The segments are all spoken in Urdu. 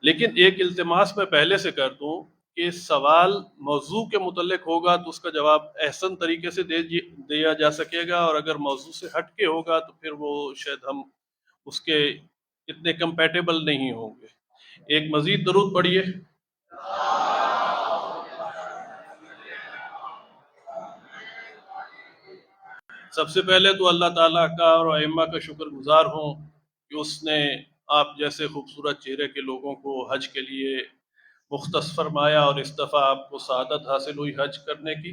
لیکن ایک التماس میں پہلے سے کر دوں کہ سوال موضوع کے متعلق ہوگا تو اس کا جواب احسن طریقے سے دیا جا سکے گا، اور اگر موضوع سے ہٹ کے ہوگا تو پھر وہ شاید ہم اس کے اتنے کمپیٹیبل نہیں ہوں گے۔ ایک مزید درود پڑھیے۔ سب سے پہلے تو اللہ تعالیٰ کا اور ائمہ کا شکر گزار ہوں کہ اس نے آپ جیسے خوبصورت چہرے کے لوگوں کو حج کے لیے مختص فرمایا، اور اس دفعہ آپ کو سعادت حاصل ہوئی حج کرنے کی،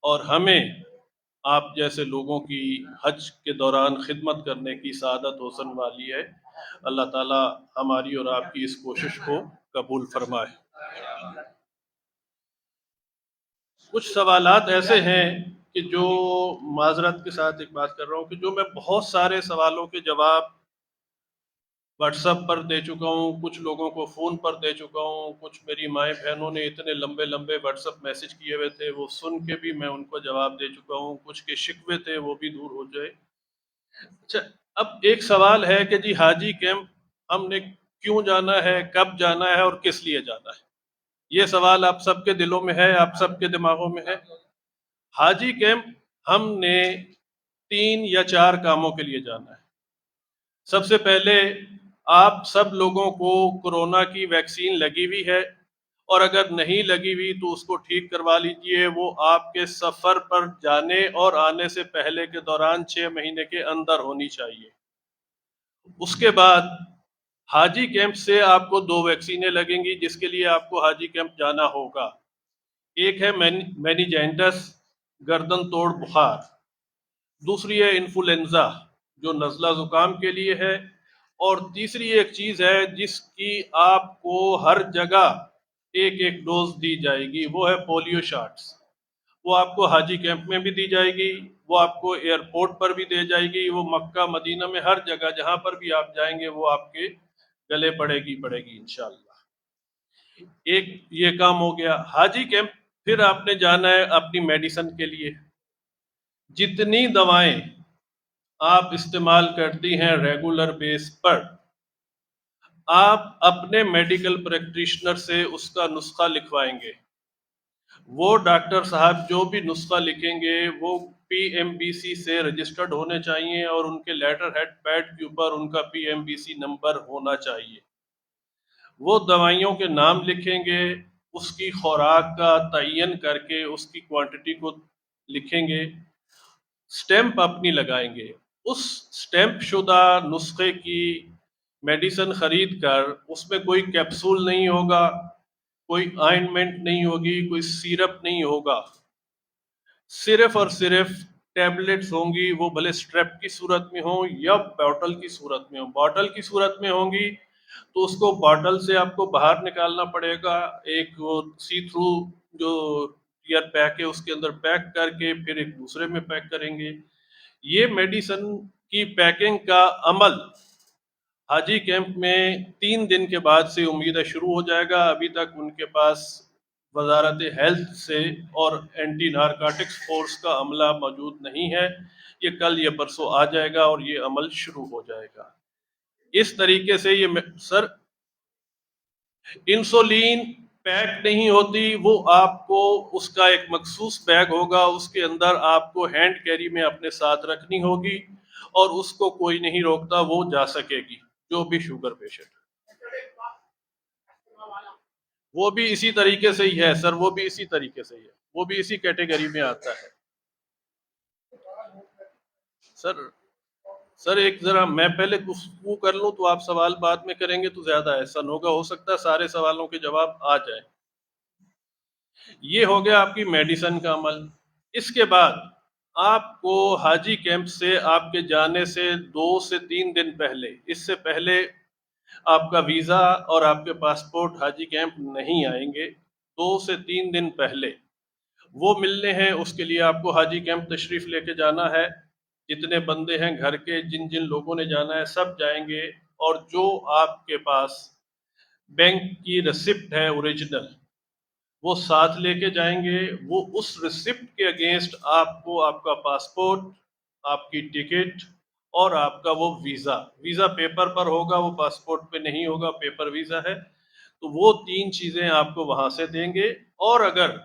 اور ہمیں آپ جیسے لوگوں کی حج کے دوران خدمت کرنے کی سعادت حسن والی ہے۔ اللہ تعالیٰ ہماری اور آپ کی اس کوشش کو قبول فرمائے۔ کچھ سوالات ایسے ہیں کہ جو معذرت کے ساتھ ایک بات کر رہا ہوں کہ جو میں بہت سارے سوالوں کے جواب واٹس ایپ پر دے چکا ہوں، کچھ لوگوں کو فون پر دے چکا ہوں، کچھ میری مائیں بہنوں نے اتنے لمبے لمبے واٹس ایپ میسج کیے ہوئے تھے، وہ سن کے بھی میں ان کو جواب دے چکا ہوں، کچھ کے شکوے تھے وہ بھی دور ہو جائے۔ اچھا، اب ایک سوال ہے کہ جی حاجی کیمپ ہم نے کیوں جانا ہے، کب جانا ہے اور کس لیے جانا ہے؟ یہ سوال آپ سب کے دلوں میں ہے، آپ سب کے دماغوں میں ہے۔ حاجی کیمپ ہم نے 3 یا 4 کاموں کے لیے جانا ہے۔ سب سے پہلے آپ سب لوگوں کو کورونا کی ویکسین لگی ہوئی ہے، اور اگر نہیں لگی ہوئی تو اس کو ٹھیک کروا لیجئے، وہ آپ کے سفر پر جانے اور آنے سے پہلے کے دوران 6 مہینے کے اندر ہونی چاہیے۔ اس کے بعد حاجی کیمپ سے آپ کو 2 ویکسینیں لگیں گی جس کے لیے آپ کو حاجی کیمپ جانا ہوگا۔ ایک ہے مینیجینٹس گردن توڑ بخار، دوسری ہے انفلوئنزا جو نزلہ زکام کے لیے ہے، اور تیسری ایک چیز ہے جس کی آپ کو ہر جگہ ایک ایک ڈوز دی جائے گی، وہ ہے پولیو شاٹس۔ وہ آپ کو حاجی کیمپ میں بھی دی جائے گی، وہ آپ کو ایئرپورٹ پر بھی دے جائے گی، وہ مکہ مدینہ میں ہر جگہ جہاں پر بھی آپ جائیں گے وہ آپ کے گلے پڑے گی انشاءاللہ۔ ایک یہ کام ہو گیا۔ حاجی کیمپ پھر آپ نے جانا ہے اپنی میڈیسن کے لیے۔ جتنی دوائیں آپ استعمال کرتی ہیں ریگولر بیس پر، آپ اپنے میڈیکل پریکٹیشنر سے اس کا نسخہ لکھوائیں گے۔ وہ ڈاکٹر صاحب جو بھی نسخہ لکھیں گے وہ PMBC سے رجسٹرڈ ہونے چاہیے، اور ان کے لیٹر ہیڈ پیڈ کے اوپر ان کا PMBC نمبر ہونا چاہیے۔ وہ دوائیوں کے نام لکھیں گے، اس کی خوراک کا تعین کر کے اس کی کوانٹٹی کو لکھیں گے، سٹیمپ اپنی لگائیں گے۔ اس سٹیمپ شدہ نسخے کی میڈیسن خرید کر اس میں کوئی کیپسول نہیں ہوگا، کوئی آئنمنٹ نہیں ہوگی، کوئی سیرپ نہیں ہوگا، صرف اور صرف ٹیبلٹس ہوں گی، وہ بھلے سٹریپ کی صورت میں ہوں یا باٹل کی صورت میں ہوں۔ باٹل کی صورت میں ہوں گی تو اس کو باٹل سے آپ کو باہر نکالنا پڑے گا، ایک وہ سی تھرو جو ایئر پیک ہے اس کے اندر پیک کر کے پھر ایک دوسرے میں پیک کریں گے۔ یہ میڈیسن کی پیکنگ کا عمل حاجی کیمپ میں 3 دن کے بعد سے امید ہے شروع ہو جائے گا۔ ابھی تک ان کے پاس وزارت ہیلتھ سے اور اینٹی نارکوٹکس فورس کا عملہ موجود نہیں ہے، یہ کل یا پرسوں آ جائے گا اور یہ عمل شروع ہو جائے گا۔ اس طریقے سے یہ سر انسولین پیک نہیں ہوتی، وہ آپ کو اس کا ایک مخصوص بیگ ہوگا، اس کے اندر آپ کو ہینڈ کیری میں اپنے ساتھ رکھنی ہوگی، اور اس کو کوئی نہیں روکتا، وہ جا سکے گی جو بھی شوگر پیشنٹ۔ وہ بھی اسی طریقے سے ہی ہے سر، وہ بھی اسی طریقے سے ہی ہے، وہ بھی اسی کیٹیگری میں آتا ہے۔ سر ایک ذرا میں پہلے گفتگو کر لوں تو آپ سوال بعد میں کریں گے تو زیادہ احسن ہوگا، ہو سکتا ہے سارے سوالوں کے جواب آ جائیں۔ یہ ہو گیا آپ کی میڈیسن کا عمل۔ اس کے بعد آپ کو حاجی کیمپ سے آپ کے جانے سے 2 سے 3 دن پہلے، اس سے پہلے آپ کا ویزا اور آپ کے پاسپورٹ حاجی کیمپ نہیں آئیں گے، 2 سے 3 دن پہلے وہ ملنے ہیں۔ اس کے لیے آپ کو حاجی کیمپ تشریف لے کے جانا ہے۔ جتنے بندے ہیں گھر کے، جن جن لوگوں نے جانا ہے سب جائیں گے، اور جو آپ کے پاس بینک کی ریسپٹ ہے اوریجنل وہ ساتھ لے کے جائیں گے۔ وہ اس ریسپٹ کے اگینسٹ آپ کو آپ کا پاسپورٹ، آپ کی ٹکٹ اور آپ کا وہ ویزا پیپر پر ہوگا، وہ پاسپورٹ پہ نہیں ہوگا، پیپر ویزا ہے، تو وہ 3 چیزیں آپ کو وہاں سے دیں گے۔ اور اگر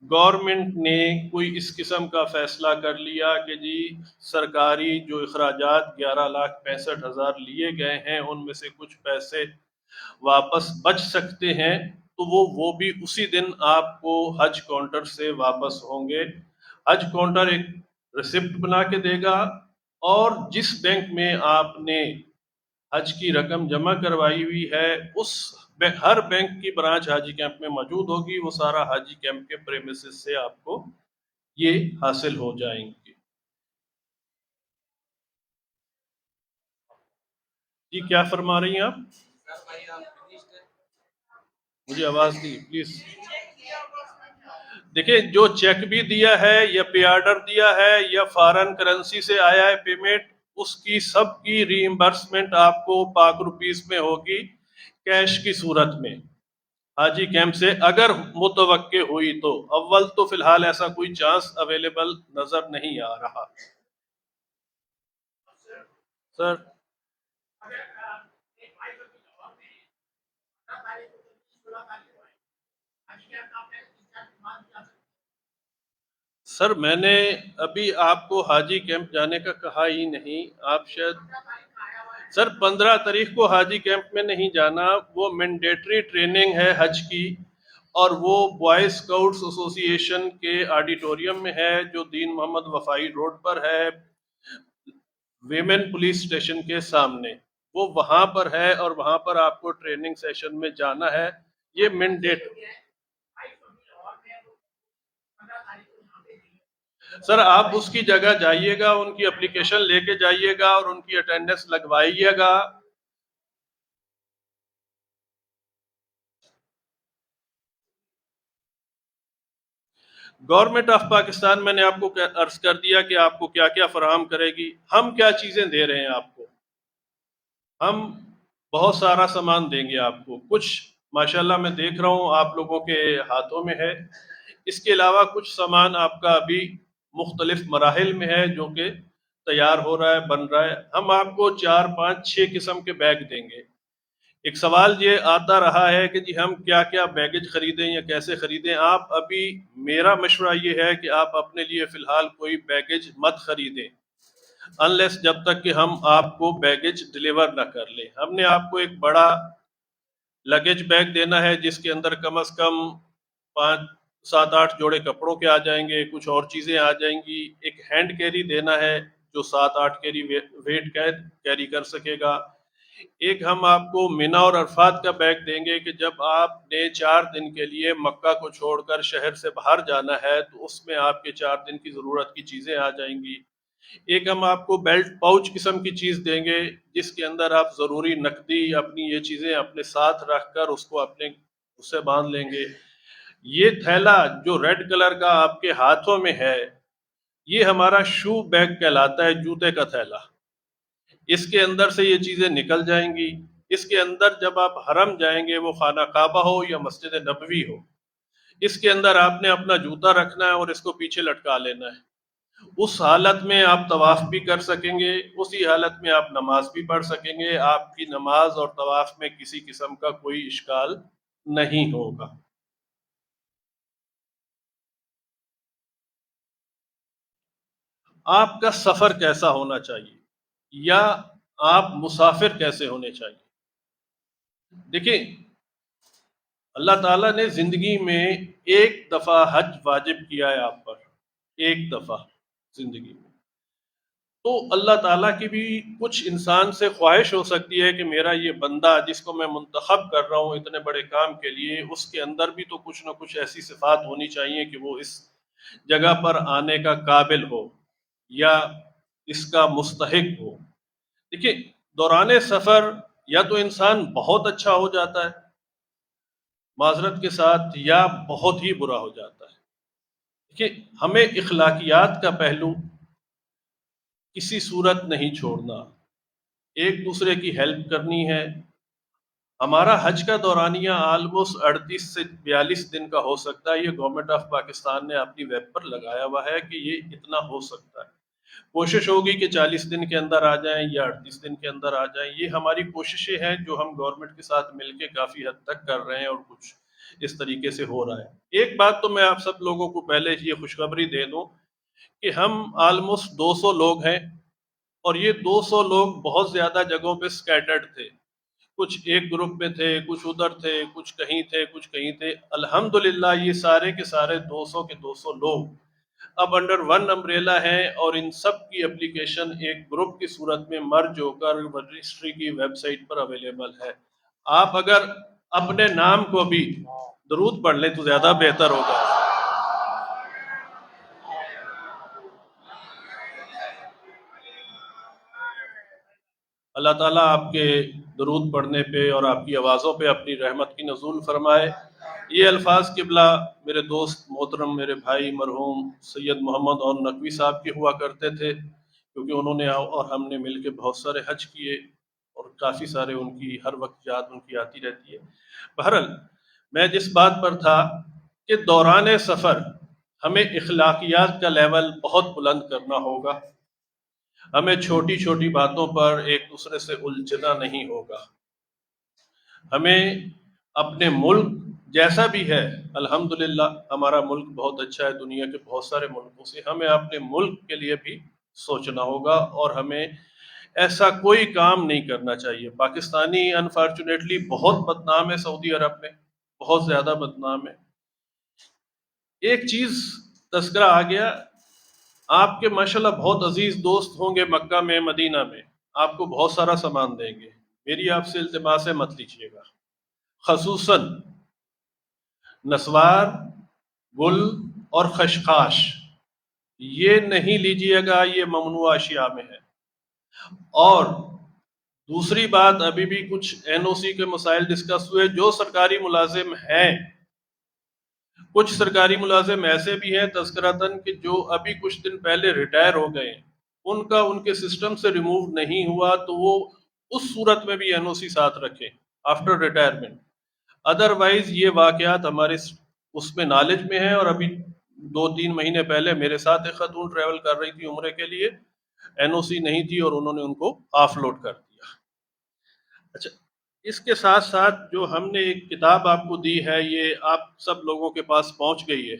گورنمنٹ نے کوئی اس قسم کا فیصلہ کر لیا کہ جی سرکاری جو اخراجات 11,65,000 لیے گئے ہیں ان میں سے کچھ پیسے واپس بچ سکتے ہیں، تو وہ بھی اسی دن آپ کو حج کاؤنٹر سے واپس ہوں گے۔ حج کاؤنٹر ایک ریسپٹ بنا کے دے گا، اور جس بینک میں آپ نے حج کی رقم جمع کروائی ہوئی ہے اس ہر بینک کی برانچ حاجی کیمپ میں موجود ہوگی، وہ سارا حاجی کیمپ کے پریمیسز سے آپ کو یہ حاصل ہو جائیں گے۔ جی کیا فرما رہی ہیں آپ؟ مجھے آواز دی پلیز۔ دیکھیں جو چیک بھی دیا ہے یا پے آرڈر دیا ہے یا فارن کرنسی سے آیا ہے پیمنٹ، اس کی سب کی ری ایمبرسمنٹ آپ کو پاک روپیز میں ہوگی، کیش کی صورت میں حاجی کیمپ سے اگر متوقع ہوئی تو۔ اول تو فی الحال ایسا کوئی چانس اویلیبل نظر نہیں آ رہا۔ سر سر میں نے ابھی آپ کو حاجی کیمپ جانے کا کہا ہی نہیں، آپ شاید سر 15 تاریخ کو حاجی کیمپ میں نہیں جانا، وہ مینڈیٹری ٹریننگ ہے حج کی، اور وہ بوائے اسکاؤٹس ایسوسی ایشن کے آڈیٹوریم میں ہے جو دین محمد وفائی روڈ پر ہے، ویمن پولیس اسٹیشن کے سامنے، وہ وہاں پر ہے، اور وہاں پر آپ کو ٹریننگ سیشن میں جانا ہے۔ یہ مینڈیٹ سر آپ اس کی جگہ جائیے گا، ان کی اپلیکیشن لے کے جائیے گا اور ان کی اٹینڈنس لگوائیے گا۔ گورنمنٹ آف پاکستان میں نے آپ کو عرض کر دیا کہ آپ کو کیا کیا فراہم کرے گی، ہم کیا چیزیں دے رہے ہیں آپ کو۔ ہم بہت سارا سامان دیں گے آپ کو، کچھ ماشاءاللہ میں دیکھ رہا ہوں آپ لوگوں کے ہاتھوں میں ہے، اس کے علاوہ کچھ سامان آپ کا ابھی مختلف مراحل میں ہے جو کہ تیار ہو رہا ہے، بن رہا ہے۔ ہم آپ کو 4 5 6 قسم کے بیگ دیں گے۔ ایک سوال یہ آتا رہا ہے کہ جی ہم کیا کیا بیگیج خریدیں یا کیسے خریدیں۔ آپ ابھی میرا مشورہ یہ ہے کہ آپ اپنے لیے فی الحال کوئی بیگیج مت خریدیں انلیس جب تک کہ ہم آپ کو بیگیج ڈیلیور نہ کر لیں۔ ہم نے آپ کو ایک بڑا لگیج بیگ دینا ہے جس کے اندر کم از کم 5 7 8 جوڑے کپڑوں کے آ جائیں گے، کچھ اور چیزیں آ جائیں گی۔ ایک ہینڈ کیری دینا ہے جو 7 8 کیری ویٹ کیری کر سکے گا۔ ایک ہم آپ کو مینا اور عرفات کا بیگ دیں گے کہ جب آپ نے 4 دن کے لیے مکہ کو چھوڑ کر شہر سے باہر جانا ہے تو اس میں آپ کے 4 دن کی ضرورت کی چیزیں آ جائیں گی۔ ایک ہم آپ کو بیلٹ پاؤچ قسم کی چیز دیں گے جس کے اندر آپ ضروری نقدی اپنی یہ چیزیں اپنے ساتھ رکھ کر اس کو اپنے اس سے باندھ لیں گے۔ یہ تھیلا جو ریڈ کلر کا آپ کے ہاتھوں میں ہے یہ ہمارا شو بیگ کہلاتا ہے، جوتے کا تھیلا۔ اس کے اندر سے یہ چیزیں نکل جائیں گی۔ اس کے اندر جب آپ حرم جائیں گے، وہ خانہ کعبہ ہو یا مسجد نبوی ہو، اس کے اندر آپ نے اپنا جوتا رکھنا ہے اور اس کو پیچھے لٹکا لینا ہے۔ اس حالت میں آپ طواف بھی کر سکیں گے، اسی حالت میں آپ نماز بھی پڑھ سکیں گے۔ آپ کی نماز اور طواف میں کسی قسم کا کوئی اشکال نہیں ہوگا۔ آپ کا سفر کیسا ہونا چاہیے یا آپ مسافر کیسے ہونے چاہیے؟ دیکھیں اللہ تعالیٰ نے زندگی میں ایک دفعہ حج واجب کیا ہے آپ پر، ایک دفعہ زندگی میں، تو اللہ تعالیٰ کی بھی کچھ انسان سے خواہش ہو سکتی ہے کہ میرا یہ بندہ جس کو میں منتخب کر رہا ہوں اتنے بڑے کام کے لیے، اس کے اندر بھی تو کچھ نہ کچھ ایسی صفات ہونی چاہیے کہ وہ اس جگہ پر آنے کا قابل ہو یا اس کا مستحق ہو۔ دیکھیے دوران سفر یا تو انسان بہت اچھا ہو جاتا ہے معذرت کے ساتھ، یا بہت ہی برا ہو جاتا ہے۔ دیکھیے ہمیں اخلاقیات کا پہلو کسی صورت نہیں چھوڑنا، ایک دوسرے کی ہیلپ کرنی ہے۔ ہمارا حج کا دورانیہ آلموسٹ 38 سے 42 دن کا ہو سکتا ہے، یہ گورنمنٹ آف پاکستان نے اپنی ویب پر لگایا ہوا ہے کہ یہ اتنا ہو سکتا ہے۔ کوشش ہوگی کہ 40 دن کے اندر آ جائیں یا 38 دن کے اندر آ جائیں. یہ ہماری کوششیں ہیں جو ہم گورنمنٹ کے ساتھ مل کے کافی حد تک کر رہے ہیں اور کچھ اس طریقے سے ہو رہا ہے. ایک بات تو میں آپ سب لوگوں کو پہلے یہ خوشخبری دے دوں کہ ہم آلموسٹ 200 لوگ ہیں اور یہ 200 لوگ بہت زیادہ جگہوں پہ سکیٹرڈ تھے. کچھ ایک گروپ میں تھے، کچھ ادھر تھے، کچھ کہیں تھے، کچھ کہیں تھے. الحمدللہ یہ سارے کے سارے 200 کے 200 لوگ اب انڈر ون امبریلا ہیں اور ان سب کی اپلیکیشن ایک گروپ کی صورت میں مرج ہو کر رجسٹری کی ویب سائٹ پر اویلیبل ہے. آپ اگر اپنے نام کو بھی درود پڑھ لیں تو زیادہ بہتر ہوگا. اللہ تعالیٰ آپ کے درود پڑھنے پہ اور آپ کی آوازوں پہ اپنی رحمت کی نزول فرمائے. یہ الفاظ قبلہ میرے دوست محترم میرے بھائی مرحوم سید محمد اور نقوی صاحب کے ہوا کرتے تھے، کیونکہ انہوں نے اور ہم نے مل کے بہت سارے حج کیے اور کافی سارے ان کی ہر وقت یاد ان کی آتی رہتی ہے. بہرحال میں جس بات پر تھا کہ دوران سفر ہمیں اخلاقیات کا لیول بہت بلند کرنا ہوگا. ہمیں چھوٹی چھوٹی باتوں پر ایک دوسرے سے الجھنا نہیں ہوگا. ہمیں اپنے ملک جیسا بھی ہے، الحمدللہ ہمارا ملک بہت اچھا ہے دنیا کے بہت سارے ملکوں سے، ہمیں اپنے ملک کے لیے بھی سوچنا ہوگا اور ہمیں ایسا کوئی کام نہیں کرنا چاہیے. پاکستانی انفارچونیٹلی بہت بدنام ہے سعودی عرب میں، بہت زیادہ بدنام ہے. ایک چیز تذکرہ آ گیا، آپ کے ماشاءاللہ بہت عزیز دوست ہوں گے مکہ میں مدینہ میں، آپ کو بہت سارا سامان دیں گے. میری آپ سے التماس ہے مت لیجیے گا، خصوصاً نسوار، گل اور خشخاش یہ نہیں لیجیے گا، یہ ممنوع اشیاء میں ہے. اور دوسری بات، ابھی بھی کچھ این او سی کے مسائل ڈسکس ہوئے. جو سرکاری ملازم ہیں، کچھ سرکاری ملازم ایسے بھی ہیں تذکرتاً کہ جو ابھی کچھ دن پہلے ریٹائر ہو گئے، ان کا ان کے سسٹم سے ریموو نہیں ہوا تو وہ اس صورت میں بھی این او سی ساتھ رکھیں آفٹر ریٹائرمنٹ. ادروائز یہ واقعات ہمارے اس میں نالج میں ہیں. اور ابھی 2-3 مہینے پہلے میرے ساتھ ایک خاتون ٹریول کر رہی تھی عمرے کے لیے، این او سی نہیں تھی اور انہوں نے ان کو آف لوڈ کر دیا. اچھا، اس کے ساتھ ساتھ جو ہم نے ایک کتاب آپ کو دی ہے، یہ آپ سب لوگوں کے پاس پہنچ گئی ہے.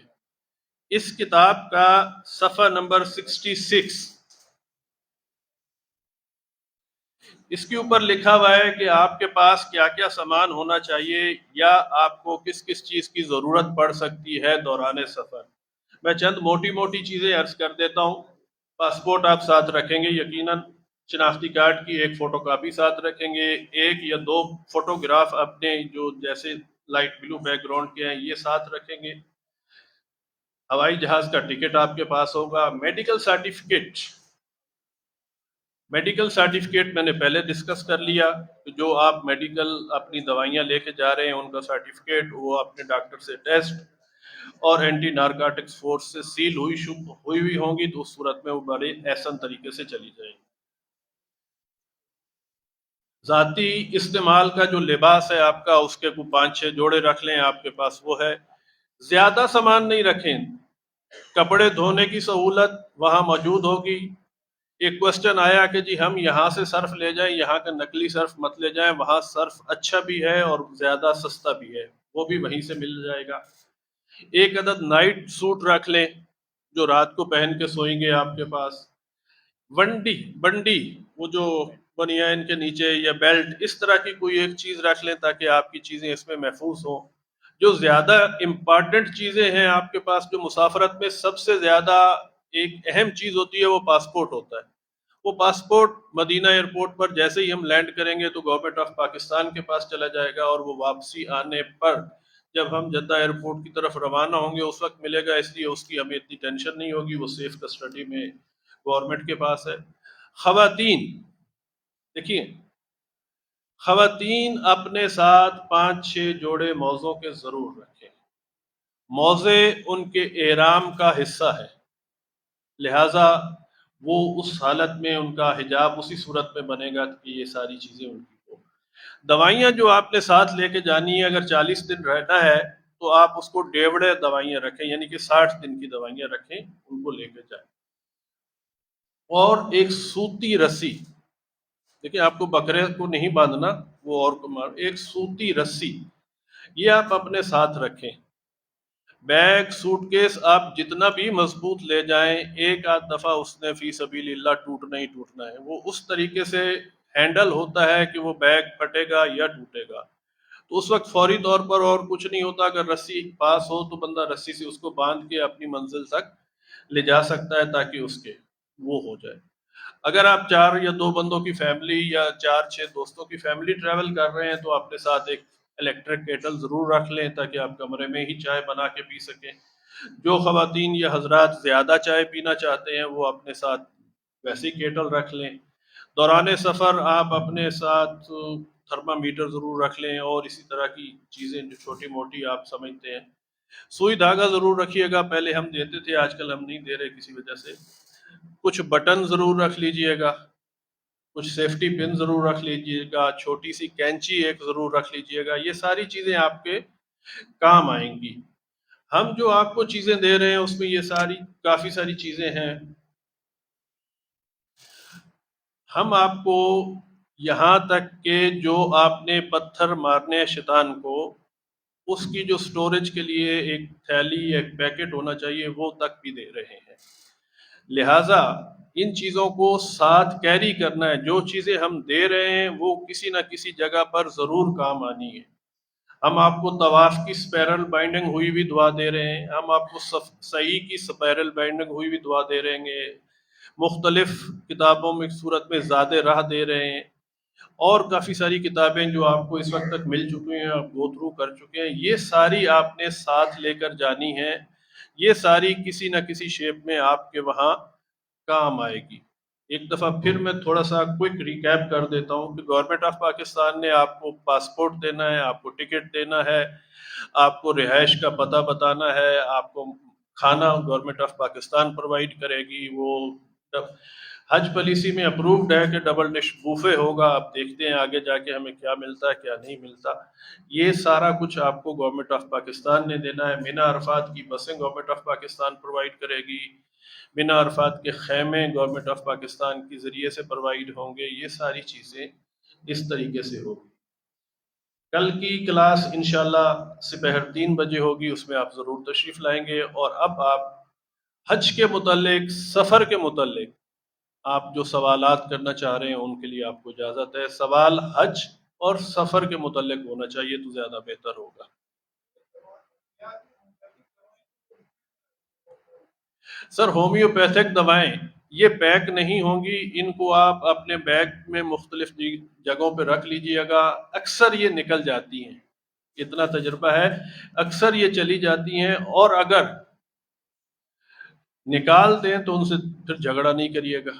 اس کتاب کا صفحہ نمبر 66، اس کے اوپر لکھا ہوا ہے کہ آپ کے پاس کیا کیا سامان ہونا چاہیے یا آپ کو کس کس چیز کی ضرورت پڑ سکتی ہے دوران سفر. میں چند موٹی موٹی چیزیں عرض کر دیتا ہوں. پاسپورٹ آپ ساتھ رکھیں گے یقیناً. شناختی کارڈ کی ایک فوٹو کاپی ساتھ رکھیں گے. 1 یا 2 فوٹوگراف اپنے جو جیسے لائٹ بلو بیک گراؤنڈ کے ہیں یہ ساتھ رکھیں گے. ہوائی جہاز کا ٹکٹ آپ کے پاس ہوگا. میڈیکل سرٹیفکیٹ میں نے پہلے ڈسکس کر لیا کہ جو آپ میڈیکل اپنی دوائیاں لے کے جا رہے ہیں ان کا سرٹیفکیٹ وہ اپنے ڈاکٹر سے ٹیسٹ اور اینٹی نارکوٹکس فورس سے سیل ہوئی ہوں گی تو اس صورت میں وہ بڑے احسن طریقے سے چلی جائیں گی. ذاتی استعمال کا جو لباس ہے آپ کا اس کے 5-6 جوڑے رکھ لیں آپ کے پاس، وہ ہے. زیادہ سامان نہیں رکھیں. کپڑے دھونے کی سہولت وہاں موجود ہوگی. ایک کوشچن آیا کہ جی ہم یہاں سے صرف لے جائیں، یہاں کا نقلی صرف مت لے جائیں، وہاں صرف اچھا بھی ہے اور زیادہ سستا بھی ہے، وہ بھی وہیں سے مل جائے گا. 1 عدد نائٹ سوٹ رکھ لیں جو رات کو پہن کے سوئیں گے آپ کے پاس. بنڈی وہ جو بنیان کے نیچے یا بیلٹ اس طرح کی کوئی ایک چیز رکھ لیں تاکہ آپ کی چیزیں اس میں محفوظ ہوں. جو زیادہ امپارٹنٹ چیزیں ہیں آپ کے پاس، جو مسافرت میں سب سے زیادہ ایک اہم چیز ہوتی ہے وہ پاسپورٹ ہوتا ہے. وہ پاسپورٹ مدینہ ایئرپورٹ پر جیسے ہی ہم لینڈ کریں گے تو گورنمنٹ آف پاکستان کے پاس چلا جائے گا اور وہ واپسی آنے پر جب ہم جدہ ایئرپورٹ کی طرف روانہ ہوں گے اس وقت ملے گا. اس لیے اس کی ہمیں اتنی ٹینشن نہیں ہوگی، وہ سیف کسٹڈی میں گورنمنٹ کے پاس ہے. خواتین دیکھیے، خواتین اپنے ساتھ 5-6 جوڑے موزوں کے ضرور رکھیں. موزے ان کے احرام کا حصہ ہے، لہٰذا وہ اس حالت میں ان کا حجاب اسی صورت میں بنے گا کہ یہ ساری چیزیں ان کی ہو. دوائیاں جو آپ نے ساتھ لے کے جانی ہے، اگر 40 دن رہنا ہے تو آپ اس کو ڈیوڑے دوائیاں رکھیں، یعنی کہ 60 دن کی دوائیاں رکھیں، ان کو لے کے جائیں. اور ایک سوتی رسی، دیکھیں آپ کو بکرے کو نہیں باندھنا، وہ اور کو مار، ایک سوتی رسی یہ آپ اپنے ساتھ رکھیں۔ بیگ سوٹ کیس آپ جتنا بھی مضبوط لے جائیں، ایک آدھ دفعہ اس نے فی سبیل اللہ ٹوٹنا ہی ٹوٹنا ہے، وہ اس طریقے سے ہینڈل ہوتا ہے کہ وہ بیگ پھٹے گا یا ٹوٹے گا۔ تو اس وقت فوری طور پر اور کچھ نہیں ہوتا، اگر رسی پاس ہو تو بندہ رسی سے اس کو باندھ کے اپنی منزل تک لے جا سکتا ہے تاکہ اس کے وہ ہو جائے۔ اگر آپ 4 یا 2 بندوں کی فیملی یا 4-6 دوستوں کی فیملی ٹریول کر رہے ہیں تو اپنے ساتھ ایک الیکٹرک کیٹل ضرور رکھ لیں تاکہ آپ کمرے میں ہی چائے بنا کے پی سکیں۔ جو خواتین یا حضرات زیادہ چائے پینا چاہتے ہیں وہ اپنے ساتھ ویسی کیٹل رکھ لیں۔ دوران سفر آپ اپنے ساتھ تھرمامیٹر ضرور رکھ لیں، اور اسی طرح کی چیزیں جو چھوٹی موٹی آپ سمجھتے ہیں۔ سوئی دھاگا ضرور رکھیے گا، پہلے ہم دیتے تھے، آج کل ہم نہیں دے رہے کسی وجہ سے۔ کچھ بٹن ضرور رکھ لیجئے گا، کچھ سیفٹی پن ضرور رکھ لیجئے گا، چھوٹی سی کینچی ایک ضرور رکھ لیجئے گا، یہ ساری چیزیں آپ کے کام آئیں گی۔ ہم جو آپ کو چیزیں دے رہے ہیں اس میں یہ کافی ساری چیزیں ہیں۔ ہم آپ کو یہاں تک کہ جو آپ نے پتھر مارنے شیطان کو، اس کی جو سٹوریج کے لیے ایک تھیلی ایک پیکٹ ہونا چاہیے وہ تک بھی دے رہے ہیں۔ لہٰذا ان چیزوں کو ساتھ کیری کرنا ہے، جو چیزیں ہم دے رہے ہیں وہ کسی نہ کسی جگہ پر ضرور کام آنی ہے۔ ہم آپ کو طواف کی سپیرل بائنڈنگ ہوئی بھی دعا دے رہے ہیں، ہم آپ کو صحیح کی سپیرل بائنڈنگ ہوئی بھی دعا دے رہے ہیں، مختلف کتابوں میں صورت میں زیادہ راہ دے رہے ہیں، اور کافی ساری کتابیں جو آپ کو اس وقت تک مل چکی ہیں، آپ گو تھرو کر چکے ہیں، یہ ساری آپ نے ساتھ لے کر جانی ہے۔ یہ ساری کسی نہ کسی شیپ میں آپ کے وہاں کام آئے گی۔ ایک دفعہ پھر میں تھوڑا سا کوئک ریکیپ کر دیتا ہوں کہ گورنمنٹ آف پاکستان نے آپ کو پاسپورٹ دینا ہے، آپ کو ٹکٹ دینا ہے، آپ کو رہائش کا پتہ بتانا ہے، آپ کو کھانا گورنمنٹ آف پاکستان پرووائڈ کرے گی۔ وہ حج پالیسی میں اپرووڈ ہے کہ ڈبل ڈش بوفے ہوگا، آپ دیکھتے ہیں آگے جا کے ہمیں کیا ملتا ہے کیا نہیں ملتا۔ یہ سارا کچھ آپ کو گورنمنٹ آف پاکستان نے دینا ہے۔ مینا عرفات کی بسیں گورنمنٹ آف پاکستان پرووائڈ کرے گی، مینا عرفات کے خیمے گورنمنٹ آف پاکستان کے ذریعے سے پرووائڈ ہوں گے۔ یہ ساری چیزیں اس طریقے سے ہوگی۔ کل کی کلاس انشاءاللہ سپہر 3 بجے ہوگی، اس میں آپ ضرور تشریف لائیں گے۔ اور اب آپ حج کے متعلق، سفر کے متعلق آپ جو سوالات کرنا چاہ رہے ہیں ان کے لیے آپ کو اجازت ہے۔ سوال حج اور سفر کے متعلق ہونا چاہیے تو زیادہ بہتر ہوگا۔ سر ہومیوپیتھک دوائیں یہ پیک نہیں ہوں گی، ان کو آپ اپنے بیگ میں مختلف جگہوں پہ رکھ لیجئے گا، اکثر یہ نکل جاتی ہیں، اتنا تجربہ ہے، اکثر یہ چلی جاتی ہیں، اور اگر نکال دیں تو ان سے پھر جھگڑا نہیں کریے گا،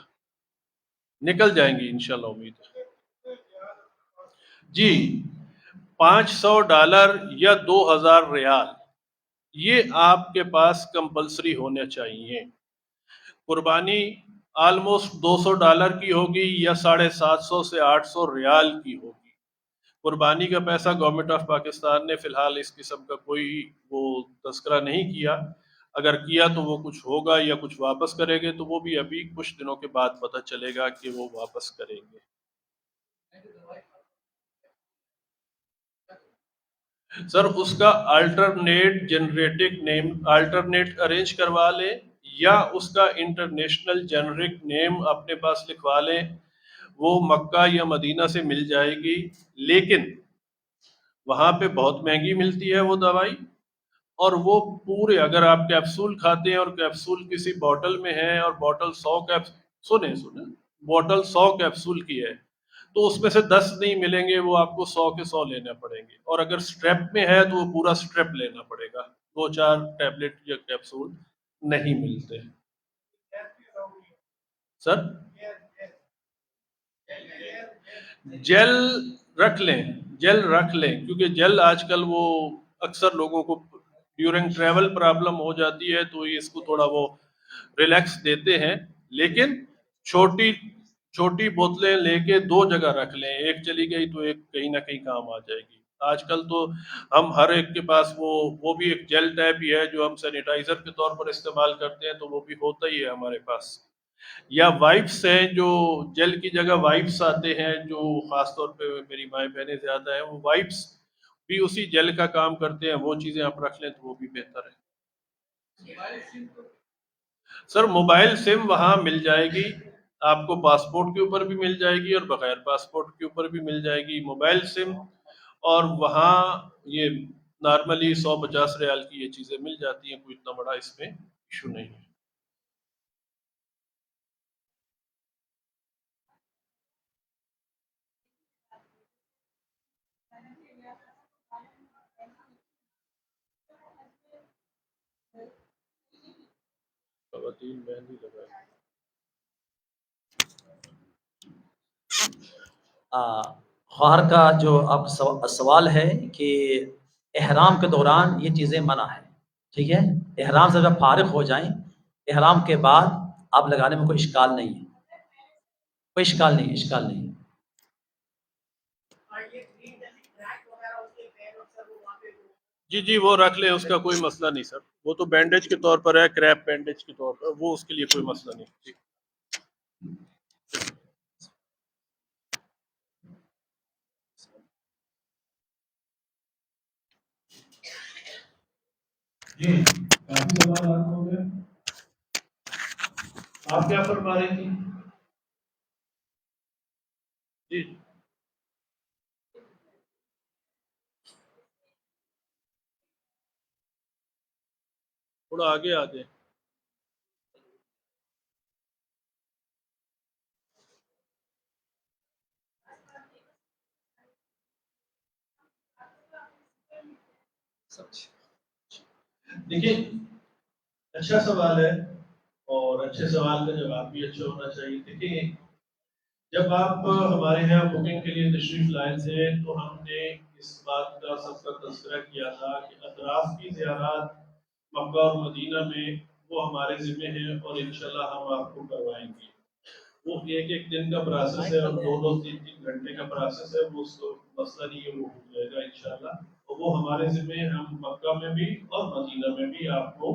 نکل جائیں گی انشاءاللہ، امید ہے۔ جی $500 یا 2000 ریال یہ آپ کے پاس کمپلسری ہونے چاہیے۔ قربانی آلموسٹ $200 کی ہوگی یا 750 سے 800 ریال کی ہوگی۔ قربانی کا پیسہ گورنمنٹ آف پاکستان نے فی الحال اس قسم کا کوئی وہ تذکرہ نہیں کیا، اگر کیا تو وہ کچھ ہوگا یا کچھ واپس کرے گے، تو وہ بھی ابھی کچھ دنوں کے بعد پتہ چلے گا کہ وہ واپس کریں گے۔ سر اس کا الٹرنیٹ ارینج کروا لیں، یا اس کا انٹرنیشنل جنرک نیم اپنے پاس لکھوا لیں، وہ مکہ یا مدینہ سے مل جائے گی، لیکن وہاں پہ بہت مہنگی ملتی ہے وہ دوائی، اور وہ پورے اگر آپ کیپسول کھاتے ہیں اور کیپسول کسی بوٹل میں ہے اور بوٹل 100 بوٹل 100 کیپسول کی ہے تو اس میں سے 10 نہیں ملیں گے، وہ آپ کو 100 کے 100 لینے پڑیں گے، اور اگر سٹریپ میں ہے تو وہ پورا سٹریپ لینا پڑے گا، 2-4 ٹیبلٹ یا کیپسول نہیں ملتے۔ سر جیل رکھ لیں، جیل رکھ لیں، کیونکہ جیل آج کل وہ اکثر لوگوں کو ڈیورنگ ٹریول پرابلم ہو جاتی ہے، تو اس کو تھوڑا وہ ریلیکس دیتے ہیں، لیکن چھوٹی بوتلیں لے کے 2 جگہ رکھ لیں، ایک چلی گئی تو ایک کہیں نہ کہیں کام آ جائے گی۔ آج کل تو ہم ہر ایک کے پاس وہ بھی ایک جیل ٹائپ ہی ہے جو ہم سینیٹائزر کے طور پر استعمال کرتے ہیں، تو وہ بھی ہوتا ہی ہے ہمارے پاس۔ یا وائپس ہیں جو جیل کی جگہ وائپس آتے ہیں جو خاص طور پہ میری مائیں بہنیں زیادہ ہیں، وہ وائپس بھی اسی جیل کا کام کرتے ہیں، وہ چیزیں آپ رکھ لیں تو وہ بھی بہتر ہے۔ سر موبائل سم وہاں مل جائے گی، آپ کو پاسپورٹ کے اوپر بھی مل جائے گی اور بغیر پاسپورٹ کے اوپر بھی مل جائے گی موبائل سم، اور وہاں یہ نارملی 150 ریال کی یہ چیزیں مل جاتی ہیں، کوئی اتنا بڑا اس میں ایشو نہیں ہے۔ خواتین مہندی لگائیں۔ خواہر کا جو اب سوال ہے کہ احرام کے دوران یہ چیزیں منع ہے، ٹھیک ہے؟ احرام سے جب فارغ ہو جائیں، احرام کے بعد آپ لگانے میں کوئی اشکال نہیں ہے، کوئی اشکال نہیں، اشکال نہیں۔ جی جی وہ رکھ لیں، اس کا کوئی مسئلہ نہیں سر، وہ تو بینڈیج کے طور پر ہے، کریپ بینڈیج کے طور پر، وہ اس کے لیے کوئی مسئلہ نہیں۔ جی جی کافی سوالات ہو گئے، آپ کیا فرما رہی تھی؟ جی تھوڑا آگے آ جائیں۔ دیکھیے اچھا سوال ہے، اور اچھے سوال کا جواب بھی اچھا ہونا چاہیے۔ دیکھیے جب آپ ہمارے یہاں بکنگ کے لیے تشریف لائے تھے تو ہم نے اس بات کا سب کا تذکرہ کیا تھا کہ اطراف کی زیارات مکہ اور مدینہ میں وہ ہمارے ذمہ ہیں، اور انشاءاللہ ہم آپ کو کروائیں گے۔ وہ ایک ایک دن کا پروسیس ہے اور دو دو تین تین گھنٹے کا پروسیس ہے، وہ اس کو مسئلہ نہیں ہے، وہ ہو جائے گا انشاءاللہ، اور وہ ہمارے ذمہ ہیں۔ ہم مکہ میں بھی اور مدینہ میں بھی آپ کو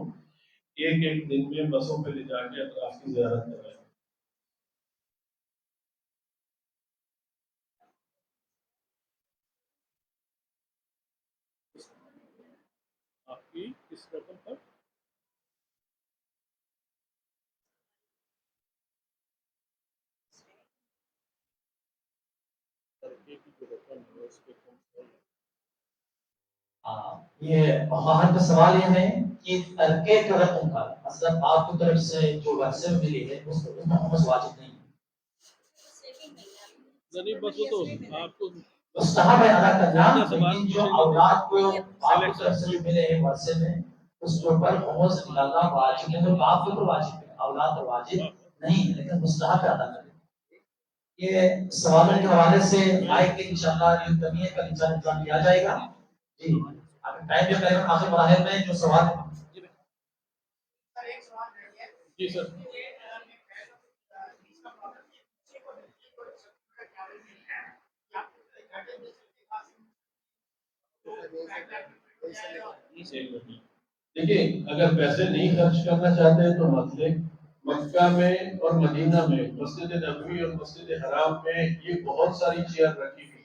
ایک ایک دن میں بسوں پہ لے جا کے اطراف کی زیارت کرائیں۔ آپ کی کس رقم پر؟ ترقی کی جو رقم ہے اس پہ کم سے کم۔ یہ خواہر کا سوال یہ ہے کہ ترکے کا رقم کا مطلب آپ کی طرف سے جو ورثے میں ملی ہے اس میں خمس واجب نہیں ہے، نہیں بس وہ تو آپ کو مستحب ہے ادا کرنا، سوال لیکن جو پوچھیں گے اولاد کو باپ کی طرف سے سلیکشن جو ملے ہیں ورثے میں اس کے اوپر خمس نکالنا واجب ہے، تو باپ کے اوپر واجب ہے، اولاد پر واجب نہیں ہے، لیکن مستحب ہے ادا کرنا۔ یہ سوالوں کے حوالے سے آئے کہ انشاءاللہ یہ کمی ہے، کل انسان لیا جائے گا۔ جی ٹائم جو کریں آخر مراحل میں جو سوال جی سر۔ دیکھیے اگر پیسے نہیں خرچ کرنا چاہتے تو مت لیں۔ مکہ میں اور مدینہ میں مسجد نبوی اور مسجد حرام میں یہ بہت ساری چیئر رکھی ہوئی،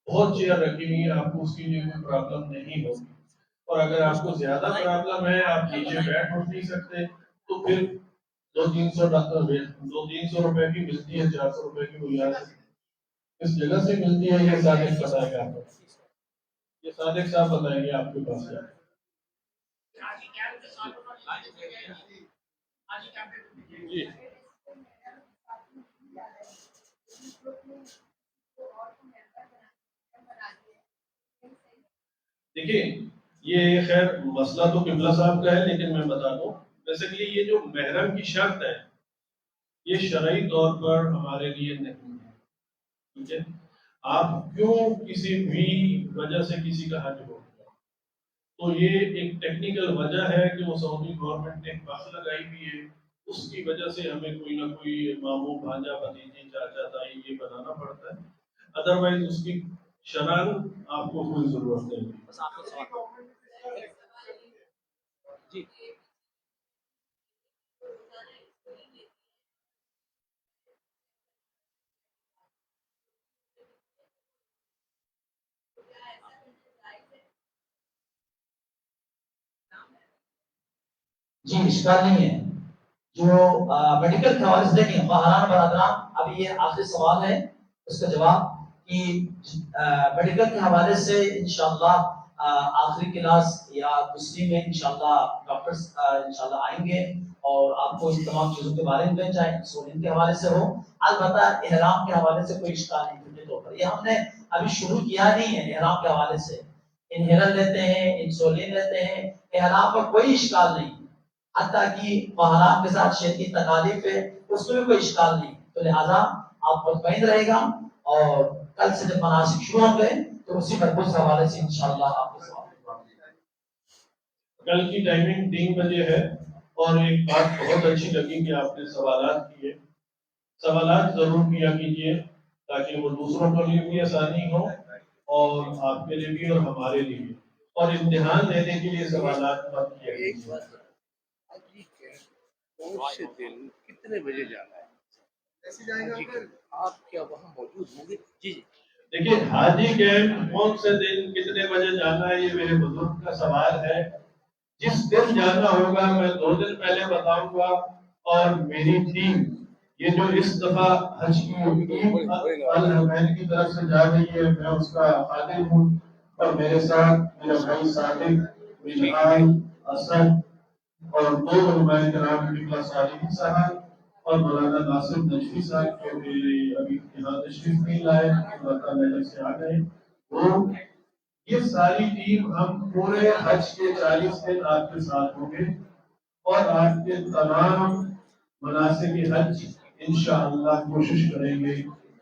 بہت چیئر رکھی ہوئی ہیں، آپ کو اس کے لیے کوئی پرابلم نہیں ہوگی۔ اور اگر آپ کو زیادہ پرابلم ہے، آپ نیچے بیٹھ اٹھ نہیں سکتے، تو پھر 200-300 روپے کی ملتی ہے، 400 روپے کی وہ یہاں سے اس جگہ سے ملتی ہے، یہ صادق بتائے گا آپ کو، یہ صادق صاحب بتائیں گے آپ کے پاس جا کے۔ جی دیکھیے یہ خیر مسئلہ تو قبلہ صاحب کا ہے، لیکن میں بتا دوں بیسیکلی یہ جو محرم کی شرط ہے یہ شرعی طور پر ہمارے لیے نہیں ہے، ٹھیک ہے؟ آپ کیوں کسی بھی وجہ سے کسی کا حج ہو گیا تو یہ ایک ٹیکنیکل وجہ ہے کہ وہ سعودی گورنمنٹ نے ایک پاس لگائی ہوئی ہے، اس کی وجہ سے ہمیں کوئی نہ کوئی ماموں بھانجا بھتیجی چاچا تائی یہ بنانا پڑتا ہے، ادروائز اس کی شرائط آپ کو کوئی ضرورت نہیں ہے۔ جی جی اشکال نہیں ہے. جو میڈیکل کے حوالے سے دیکھیں خواہران برادران، ابھی یہ آخری سوال ہے اس کا جواب کہ میڈیکل کے حوالے سے انشاءاللہ آخری کلاس یا دوسری میں انشاءاللہ ڈاکٹرز انشاءاللہ آئیں گے اور آپ کو ان تمام چیزوں کے بارے میں چاہے انسولین کے حوالے سے ہو. البتہ احرام کے حوالے سے کوئی اشکال نہیں فطری طور پر. یہ ہم نے ابھی شروع کیا نہیں ہے احرام کے حوالے سے. انہیلر لیتے ہیں، انسولین لیتے ہیں، احرام پر کوئی اشکال نہیں. حتیٰ کہ محرام کے ساتھ شرعی تکالیف ہے اس میں بھی کوئی اشکال نہیں. تو لہٰذا آپ مطمئن رہے گا اور کل سے جب مناسک شروع ہوں گے تو اسی مربوط حوالے سے انشاءاللہ آپ کے سوال. کل کی ٹائمنگ 3 بجے ہے اور ایک بات بہت اچھی لگی کہ آپ نے سوالات کیے. سوالات ضرور کیا کیجیے تاکہ وہ دوسروں کے لیے بھی آسانی ہو اور آپ کے لیے بھی اور ہمارے لیے بھی. اور امتحان دینے کے لیے سوالات مت کیا کیجیے. کون سے دن کتنے بجے جانا ہے؟ آپ کیا وہاں موجود ہوں گے؟ جی جی دیکھیے حاجی کیمپ کون سے دن کتنے بجے جانا ہے یہ میرے بزرگ کا سوال ہے. جس دن جانا ہوگا میں 2 دن پہلے بتاؤں گا. اور میری ٹیم یہ جو اس دفعہ حج کی ٹیم الحرمین کی طرف سے جا رہی ہے میں اس کا خادم ہوں. اور میرے ساتھ میرا بھائی صادق، مجھال، اسد اور 2 علماء کرام قبلہ صالحین صاحب اور مولانا ناصر نجفی صاحب جو میرے ابھی یہاں تشریف نہیں لائے مکہ محل سے آ گئے. وہ یہ ساری ٹیم ہم پورے حج کے 40 دن آپ کے ساتھ ہوں گے اور آپ کے تمام مناسک حج انشاءاللہ کوشش کریں گے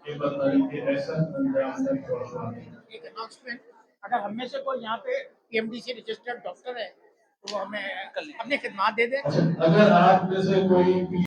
کہ بطریق احسن انجام تک پہنچا دیں. ایک اناؤنسمنٹ، اگر ہم میں سے کوئی یہاں پہ P M D C registered doctor ہے تو وہ ہمیں اپنی خدمات دے دیں. اچھا اگر آپ میں سے کوئی